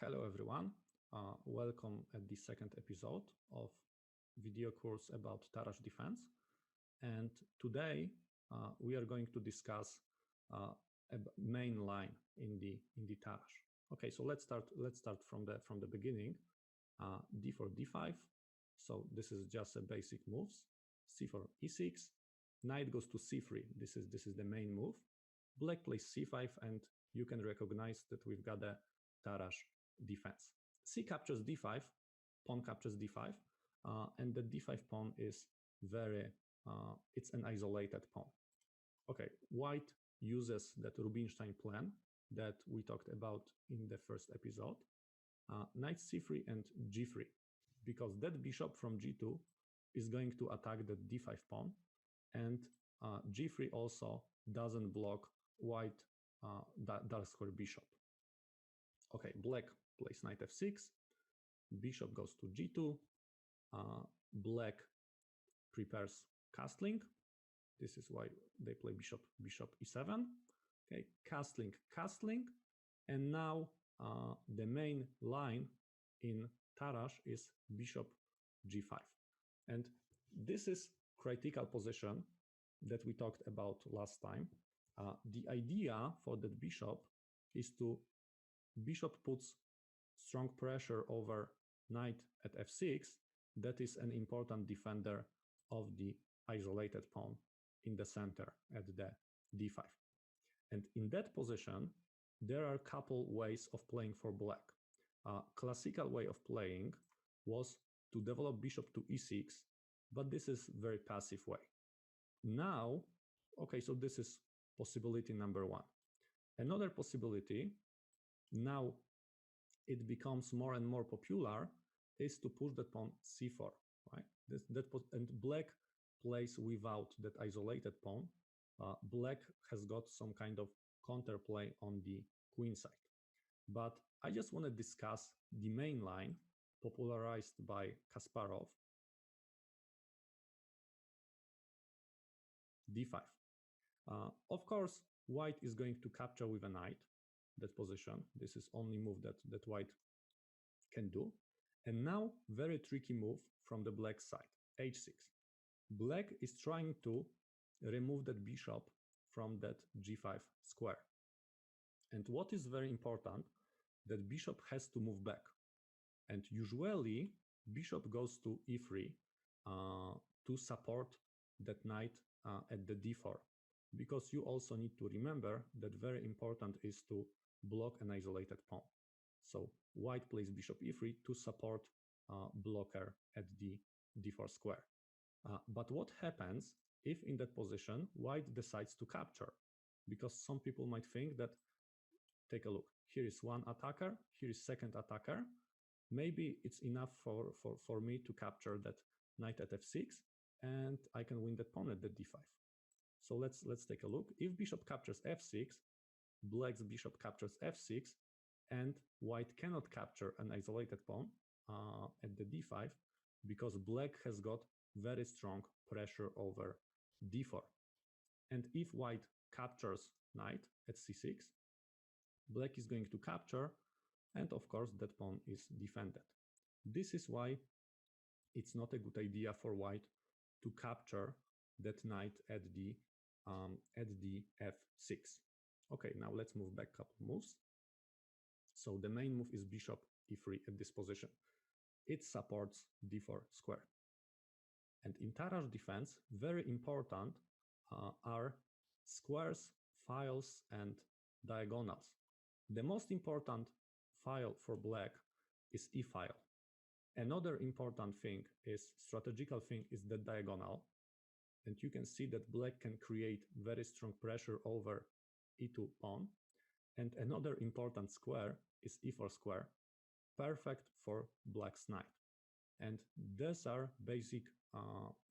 Hello everyone, welcome at the second episode of video course about Tarrasch defense. And today we are going to discuss a main line in the Tarrasch. Okay, so let's start from the beginning. D4, D5. So this is just a basic moves. C4, E6. Knight goes to C3. This is the main move. Black plays C5, and you can recognize that we've got a Tarrasch defense. C captures D5, pawn captures D5, and the D5 pawn is it's an isolated pawn. Okay, white uses that Rubinstein plan that we talked about in the first episode, knight C3 and G3, because that bishop from G2 is going to attack the D5 pawn, and G3 also doesn't block white dark square bishop. Okay, black plays knight f6, bishop goes to g2, black prepares castling. This is why they play bishop e7. Okay, castling, and now the main line in Tarrasch is bishop g5, and this is critical position that we talked about last time. The idea for that bishop is to bishop puts strong pressure over knight at f6. That is an important defender of the isolated pawn in the center at the d5. And in that position, there are a couple ways of playing for black. Classical way of playing was to develop bishop to e6, but this is very passive way. Now, okay, so this is possibility number one. Another possibility, now it becomes more and more popular, is to push that pawn c4, right? And black plays without that isolated pawn. Black has got some kind of counterplay on the queen side. But I just want to discuss the main line popularized by Kasparov, d5. Of course, white is going to capture with a knight that position. This is only move that white can do. And now, very tricky move from the black side, h6. Black is trying to remove that bishop from that g5 square. And what is very important, that bishop has to move back. And usually, bishop goes to e3 to support that knight at the d4. Because you also need to remember that very important is to block an isolated pawn. So white plays bishop e3 to support blocker at the d4 square. But what happens if in that position white decides to capture? Because some people might think that, take a look, here is one attacker, here is second attacker. Maybe it's enough for me to capture that knight at f6, and I can win that pawn at the d5. So let's take a look. If bishop captures f6, black's bishop captures f6, and white cannot capture an isolated pawn at the d5 because black has got very strong pressure over d4. And if white captures knight at c6, black is going to capture, and of course that pawn is defended. This is why it's not a good idea for white to capture that knight at the f6. Okay, now let's move back a couple moves. So the main move is bishop e3 at this position. It supports d4 square. And in Tarrasch defense, very important are squares, files, and diagonals. The most important file for black is e file. Another important thing is, strategical thing, is the diagonal. And you can see that black can create very strong pressure over e2 pawn. And another important square is e4 square, perfect for black's knight. And these are basic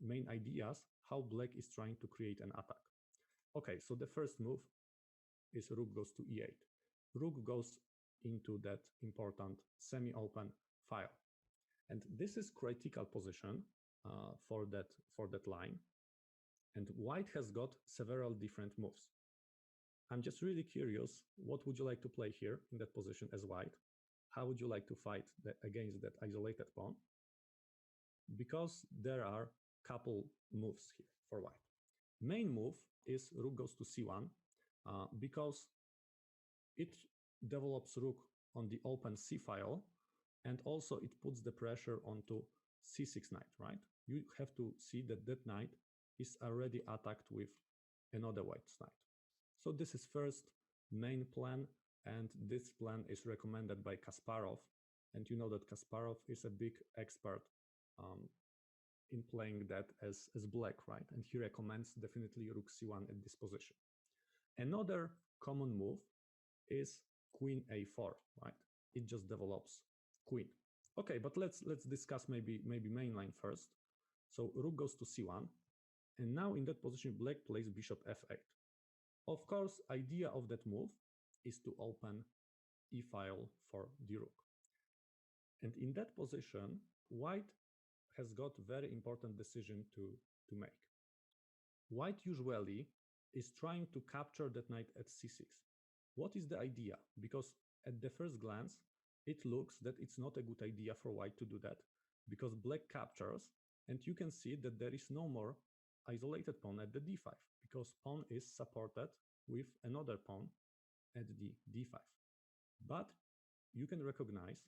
main ideas how black is trying to create an attack. Okay, so the first move is rook goes to e8. Rook goes into that important semi-open file. And this is critical position for that line. And white has got several different moves. I'm just really curious, what would you like to play here in that position as white? how would you like to fight against that isolated pawn? Because there are couple moves here for white. Main move is rook goes to c1 because it develops rook on the open c file, and also it puts the pressure onto c6 knight, right? You have to see that that knight is already attacked with another white's knight. So this is first main plan, and this plan is recommended by Kasparov, and you know that Kasparov is a big expert in playing that as black, right? And he recommends definitely rook c1 at this position. Another common move is queen a4, right? It just develops queen. Okay, but let's discuss maybe main line first. So rook goes to c1, and now in that position black plays bishop f8. Of course, idea of that move is to open e-file for the rook. And in that position, white has got very important decision to make. White usually is trying to capture that knight at c6. What is the idea? Because at the first glance, it looks that it's not a good idea for white to do that, because black captures, and you can see that there is no more isolated pawn at the d5, because pawn is supported with another pawn at the d5. But you can recognize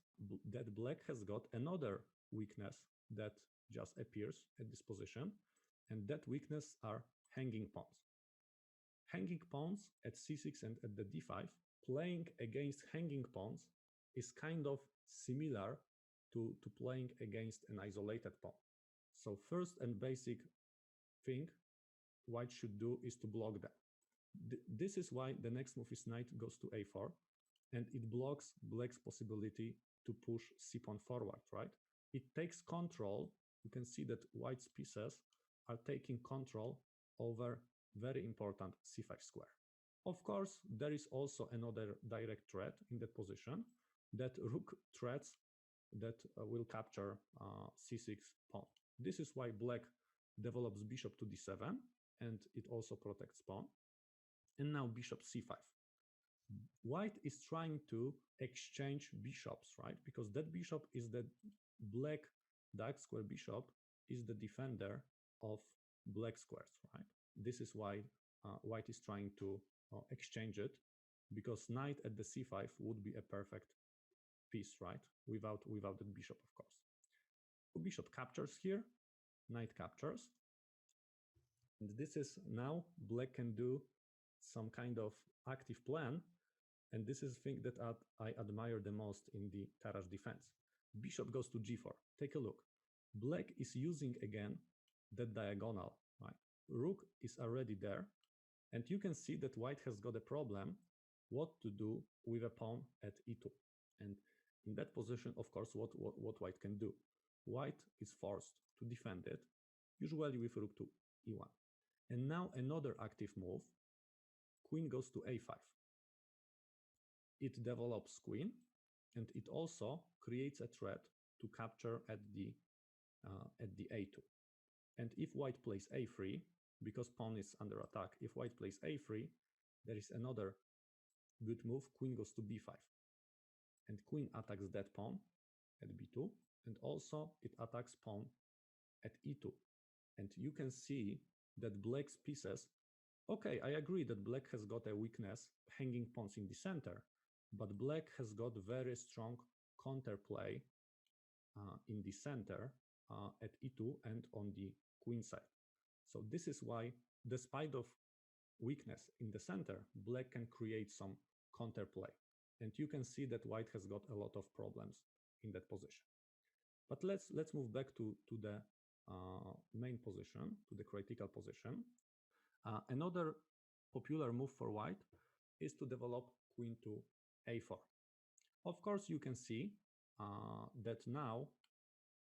that black has got another weakness that just appears at this position, and that weakness are hanging pawns. Hanging pawns at c6 and at the d5, playing against hanging pawns is kind of similar to playing against an isolated pawn. So first and basic thing white should do is to block them. This is why the next move is knight goes to a4, and it blocks black's possibility to push c pawn forward, right? It takes control. You can see that white's pieces are taking control over very important c5 square. Of course, there is also another direct threat in that position, that rook threats that will capture c6 pawn. This is why black develops bishop to d7, and it also protects pawn. And now bishop c5. White is trying to exchange bishops, right? Because that bishop is the black dark square bishop is the defender of black squares, right? This is why white is trying to exchange it, because knight at the c5 would be a perfect piece, right? Without the bishop, of course. So bishop captures here, knight captures. And this is now black can do some kind of active plan. And this is the thing that I admire the most in the Tarrasch defense. Bishop goes to g4. Take a look. Black is using again that diagonal, right? Rook is already there. And you can see that white has got a problem what to do with a pawn at e2. And in that position, of course, what white can do? White is forced to defend it, usually with rook to e1. And now another active move, queen goes to a5. It develops queen, and it also creates a threat to capture at the a2. And if white plays a3, because pawn is under attack, if white plays a3, there is another good move, queen goes to b5. And queen attacks that pawn at b2, and also it attacks pawn at e2. And you can see that black's pieces, okay, I agree that black has got a weakness, hanging pawns in the center, but black has got very strong counterplay in the center at e2 and on the queen side. So this is why, despite of weakness in the center, black can create some counterplay. And you can see that white has got a lot of problems in that position. But let's move back to the main position, to the critical position. Another popular move for white is to develop queen to a4. Of course, you can see that now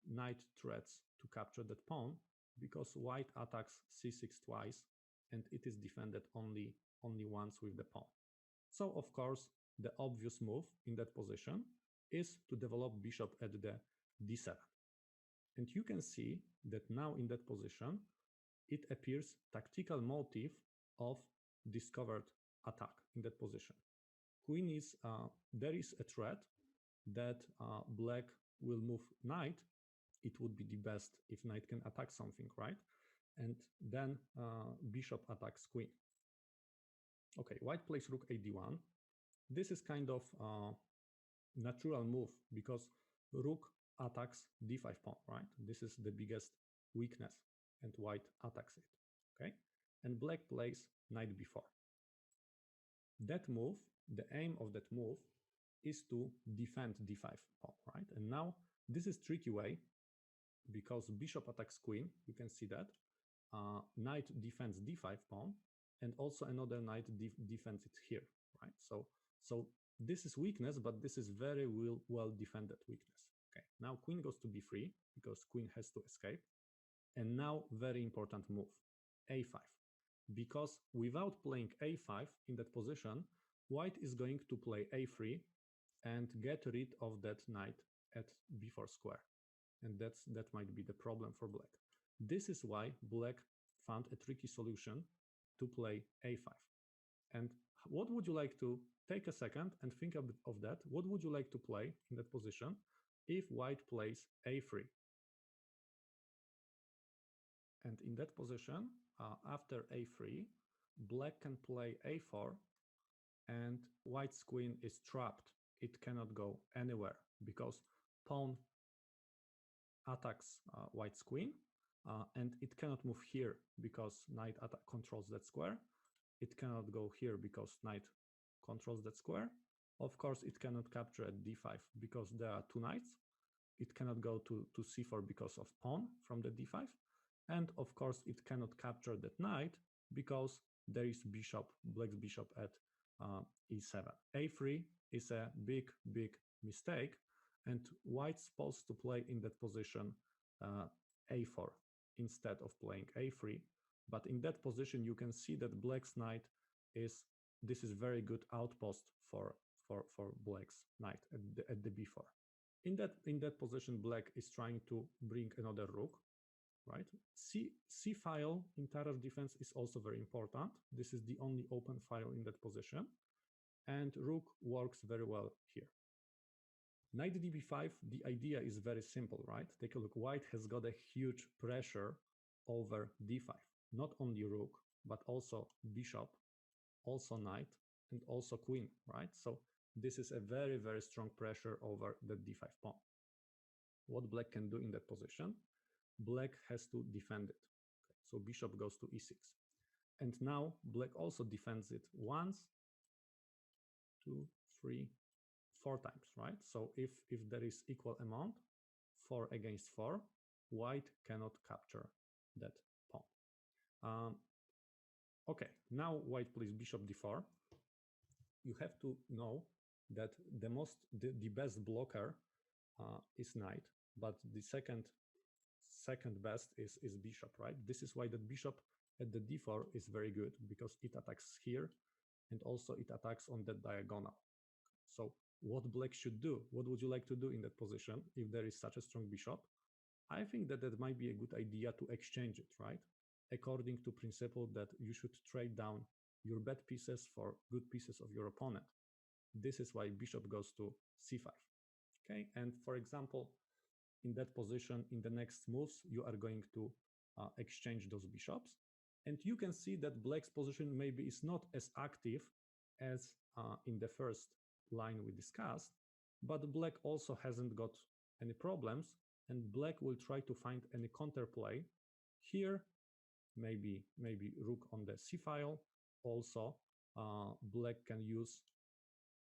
knight threats to capture that pawn, because white attacks c6 twice, and it is defended only once with the pawn. So of course, the obvious move in that position is to develop bishop at the d7. And you can see that now in that position, it appears tactical motive of discovered attack in that position. Queen is, there is a threat that black will move knight, it would be the best if knight can attack something, right? And then bishop attacks queen. Okay, white plays rook a d1. This is kind of natural move because rook attacks d5 pawn, right? This is the biggest weakness, and white attacks it, okay? And black plays knight b4. That move, the aim of that move is to defend d5 pawn, right? And now this is tricky way because bishop attacks queen, you can see that. Knight defends d5 pawn, and also another knight defends it here, right? So this is weakness, but this is very well defended weakness. Okay, now queen goes to b3 because queen has to escape. And now very important move, a5. Because without playing a5 in that position, white is going to play a3 and get rid of that knight at b4 square. And that might be the problem for black. This is why black found a tricky solution to play a5. And what would you like to take a second and think of that? What would you like to play in that position if white plays a3? And in that position, after a3, black can play a4, and white's queen is trapped. It cannot go anywhere because pawn attacks white's queen, and it cannot move here because knight controls that square. It cannot go here because knight controls that square. Of course, it cannot capture at d5 because there are two knights. It cannot go to c4 because of pawn from the d5. And of course, it cannot capture that knight because there is black's bishop at e7. a3 is a big mistake, and white's supposed to play in that position a4 instead of playing a3. But in that position, you can see that black's knight this is very good outpost for black's knight at the b4. In that position, black is trying to bring another rook, right? C file in Tarrasch defense is also very important. This is the only open file in that position, and rook works very well here. Knight db5, the idea is very simple, right? Take a look. White has got a huge pressure over d5. Not only rook, but also bishop, also knight, and also queen, right? So this is a very strong pressure over the d5 pawn. What black can do in that position? Black has to defend it. Okay, so bishop goes to e6. And now black also defends it once, 2, 3, 4 times, right? So if there is equal amount, 4 against 4, white cannot capture that pawn. Okay, now white plays bishop d4. You have to know that the best blocker is knight, but the second best is bishop, right? This is why the bishop at the d4 is very good because it attacks here and also it attacks on that diagonal. So what black should do? What would you like to do in that position if there is such a strong bishop? I think that might be a good idea to exchange it, right? According to principle that you should trade down your bad pieces for good pieces of your opponent. This is why bishop goes to c5. Okay, and for example, in that position, in the next moves, you are going to exchange those bishops. And you can see that black's position maybe is not as active as in the first line we discussed, but black also hasn't got any problems, and black will try to find any counterplay. Here, maybe rook on the c file. Also, black can use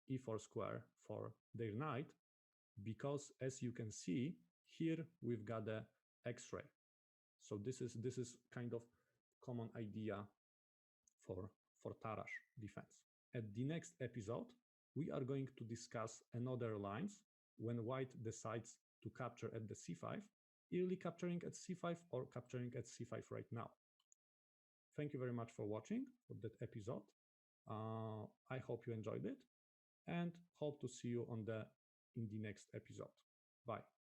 e4 square for their knight, because as you can see, here we've got a X-ray. So this is kind of common idea for Tarrasch defense. At the next episode, we are going to discuss another lines when white decides to capture at the c5, early capturing at c5 or capturing at c5 right now. Thank you very much for watching that episode. I hope you enjoyed it and hope to see you in the next episode. Bye.